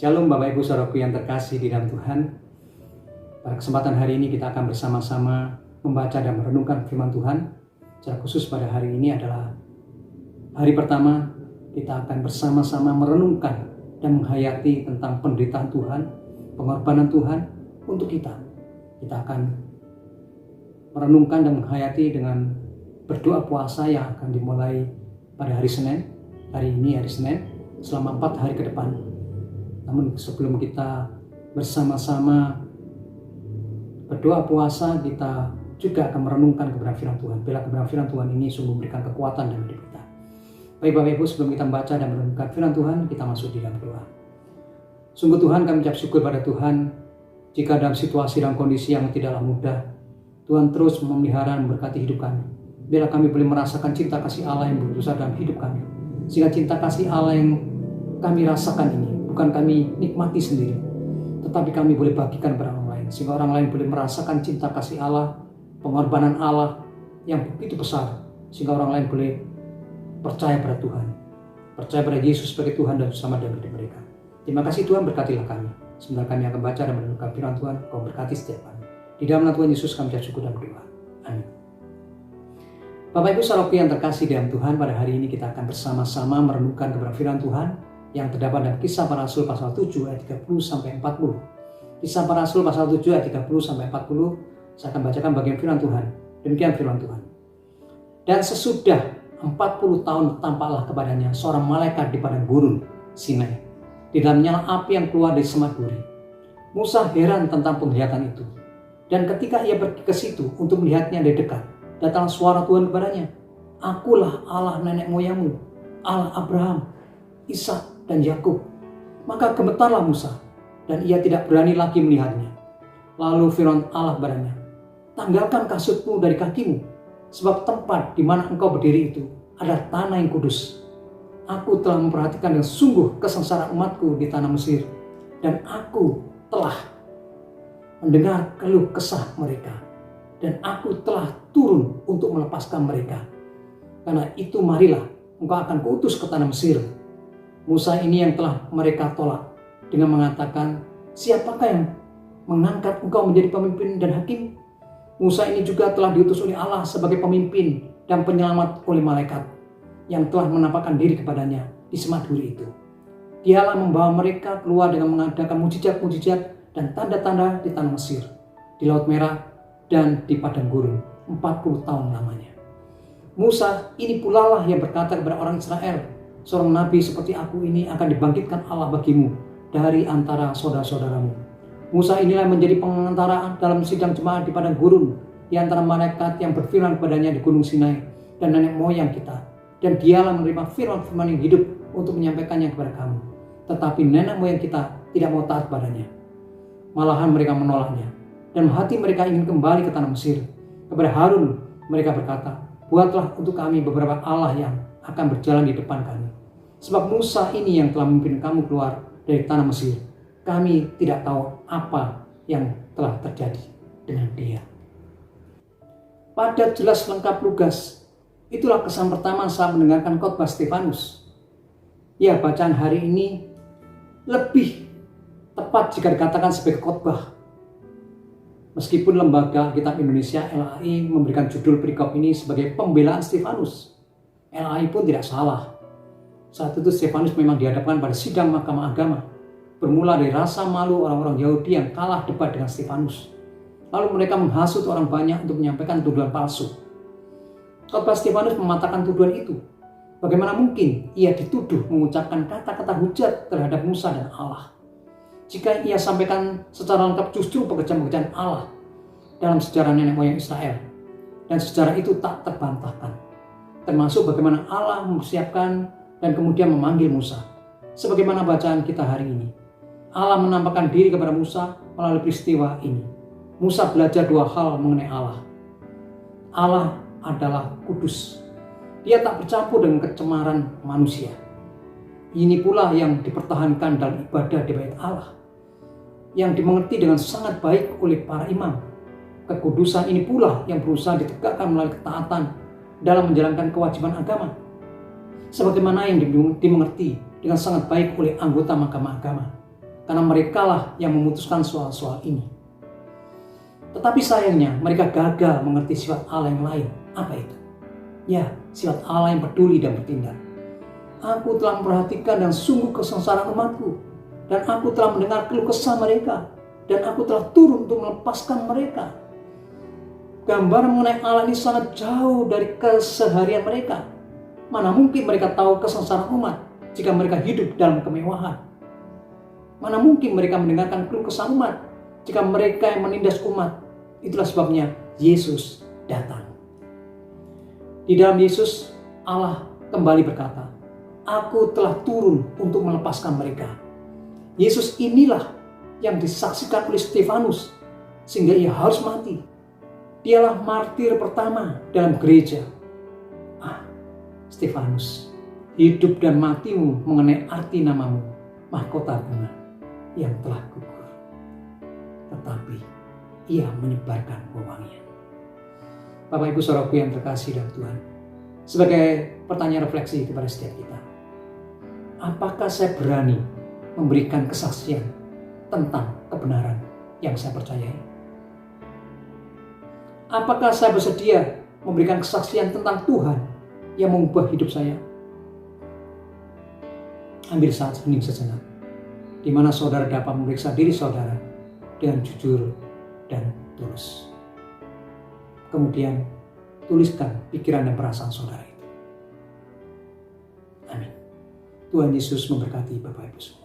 Shalom Bapak Ibu Saudaraku yang terkasih di dalam Tuhan. Pada kesempatan hari ini kita akan bersama-sama membaca dan merenungkan firman Tuhan. Secara khusus pada hari ini adalah hari pertama kita akan bersama-sama merenungkan dan menghayati tentang penderitaan Tuhan, pengorbanan Tuhan untuk kita. Kita akan merenungkan dan menghayati dengan berdoa puasa yang akan dimulai pada hari Senin. Hari ini hari Senin selama 4 hari ke depan. Namun sebelum kita bersama-sama berdoa puasa, kita juga akan merenungkan kebenaran firman Tuhan. Bila kebenaran firman Tuhan ini sungguh memberikan kekuatan dalam hidup kita. Baik Bapak Ibu, sebelum kita membaca dan merenungkan firman Tuhan, kita masuk di dalam doa. Sungguh Tuhan, kami ucap syukur pada Tuhan, jika dalam situasi dan kondisi yang tidaklah mudah, Tuhan terus memelihara dan memberkati hidup kami. Bila kami boleh merasakan cinta kasih Allah yang berusaha dalam hidup kami. Sehingga cinta kasih Allah yang kami rasakan ini bukan kami nikmati sendiri, tetapi kami boleh bagikan kepada orang lain, sehingga orang lain boleh merasakan cinta kasih Allah, pengorbanan Allah yang begitu besar, sehingga orang lain boleh percaya pada Tuhan, percaya pada Yesus sebagai Tuhan dan Selamat dalam hidup mereka. Terima kasih Tuhan, berkatilah kami. Sebentar kami akan baca dan merenungkan firman Tuhan. Kau berkati setiap kami. Di dalam nama Tuhan Yesus kami syukur dan berdoa. Amin. Bapak Ibu Saudaraku yang terkasih dalam Tuhan, pada hari ini kita akan bersama-sama merenungkan kebenaran firman Tuhan yang terdapat dalam Kisah Para Rasul pasal 7 ayat 30 sampai 40. Kisah Para Rasul pasal 7 ayat 30 sampai 40. Saya akan bacakan bagian firman Tuhan. Demikian firman Tuhan. Dan sesudah 40 tahun tampaklah kepadanya seorang malaikat di padang gurun Sinai, di dalam nyala api yang keluar dari semak duri. Musa heran tentang penglihatan itu. Dan ketika ia pergi ke situ untuk melihatnya dari dekat, datang suara Tuhan kepadanya. Akulah Allah nenek moyangmu, Allah Abraham, Ishak dan Yakub. Maka gemetarlah Musa, dan ia tidak berani lagi melihatnya. Lalu firman Allah kepadanya, tanggalkan kasutmu dari kakimu, sebab tempat di mana engkau berdiri itu adalah tanah yang kudus. Aku telah memperhatikan dengan sungguh kesengsaraan umatku di tanah Mesir, dan aku telah mendengar keluh kesah mereka, dan aku telah turun untuk melepaskan mereka. Karena itu marilah engkau akan kuutus ke tanah Mesir. Musa ini yang telah mereka tolak dengan mengatakan, siapakah yang mengangkat engkau menjadi pemimpin dan hakim? Musa ini juga telah diutus oleh Allah sebagai pemimpin dan penyelamat oleh malaikat yang telah menampakkan diri kepadanya di semak duri itu. Dialah membawa mereka keluar dengan mengadakan mujizat-mujizat dan tanda-tanda di tanah Mesir, di Laut Merah, dan di padang gurun 40 tahun lamanya. Musa ini pula lah yang berkata kepada orang Israel, seorang nabi seperti aku ini akan dibangkitkan Allah bagimu dari antara saudara-saudaramu. Musa inilah menjadi pengantara dalam sidang jemaat di padang gurun, di antara malaikat yang berfirman kepadanya di gunung Sinai dan nenek moyang kita. Dan dialah menerima firman-firman yang hidup untuk menyampaikannya kepada kamu. Tetapi nenek moyang kita tidak mau taat padanya. Malahan mereka menolaknya. Dan hati mereka ingin kembali ke tanah Mesir. Kepada Harun mereka berkata, buatlah untuk kami beberapa Allah yang akan berjalan di depan kami. Sebab Musa ini yang telah memimpin kamu keluar dari tanah Mesir. Kami tidak tahu apa yang telah terjadi dengan dia. Padat, jelas, lengkap, lugas. Itulah kesan pertama saat mendengarkan khotbah Stefanus. Ya, bacaan hari ini lebih tepat jika dikatakan sebagai khotbah. Meskipun Lembaga Alkitab Indonesia LAI memberikan judul perikop ini sebagai pembelaan Stefanus, LAI pun tidak salah. Saat itu Stefanus memang dihadapkan pada sidang mahkamah agama, bermula dari rasa malu orang-orang Yahudi yang kalah debat dengan Stefanus. Lalu mereka menghasut orang banyak untuk menyampaikan tuduhan palsu. Khotbah Stefanus mematahkan tuduhan itu. Bagaimana mungkin ia dituduh mengucapkan kata-kata hujat terhadap Musa dan Allah, jika ia sampaikan secara lengkap justru pekerjaan-pekerjaan Allah dalam sejarah nenek moyang Israel. Dan sejarah itu tak terbantahkan. Termasuk bagaimana Allah mempersiapkan dan kemudian memanggil Musa. Sebagaimana bacaan kita hari ini. Allah menampakkan diri kepada Musa melalui peristiwa ini. Musa belajar 2 hal mengenai Allah. Allah adalah kudus. Dia tak bercampur dengan kecemaran manusia. Ini pula yang dipertahankan dalam ibadah di bait Allah, yang dimengerti dengan sangat baik oleh para imam. Kekudusan ini pula yang berusaha ditegakkan melalui ketaatan dalam menjalankan kewajiban agama. sebagaimana yang dimengerti dengan sangat baik oleh anggota mahkamah agama. karena merekalah yang memutuskan soal-soal ini. Tetapi sayangnya mereka gagal mengerti sifat Allah yang lain. Apa itu? Ya, sifat Allah yang peduli dan bertindak. Aku telah memperhatikan dan sungguh kesengsaraan umatku, dan aku telah mendengar keluh kesah mereka, dan aku telah turun untuk melepaskan mereka. Gambaran mengenai Allah ini sangat jauh dari keseharian mereka. Mana mungkin mereka tahu kesengsaraan umat jika mereka hidup dalam kemewahan? Mana mungkin mereka mendengarkan keluh kesah umat jika mereka yang menindas umat? Itulah sebabnya Yesus datang. Di dalam Yesus, Allah kembali berkata, "Aku telah turun untuk melepaskan mereka." Yesus inilah yang disaksikan oleh Stefanus sehingga ia harus mati. Dialah martir pertama dalam gereja. Stefanus, hidup dan matimu mengenai arti namamu, mahkota bunga yang telah gugur. Tetapi ia menyebarkan wewangian. Bapak Ibu Saudaraku yang terkasih dalam Tuhan, sebagai pertanyaan refleksi kepada setiap kita, apakah saya berani memberikan kesaksian tentang kebenaran yang saya percayai? Apakah saya bersedia memberikan kesaksian tentang Tuhan yang mengubah hidup saya? Ambil saat hening sejenak, di mana saudara dapat memeriksa diri saudara dengan jujur dan tulus. Kemudian tuliskan pikiran dan perasaan saudara itu. Amin. Tuhan Yesus memberkati Bapak Ibu semua.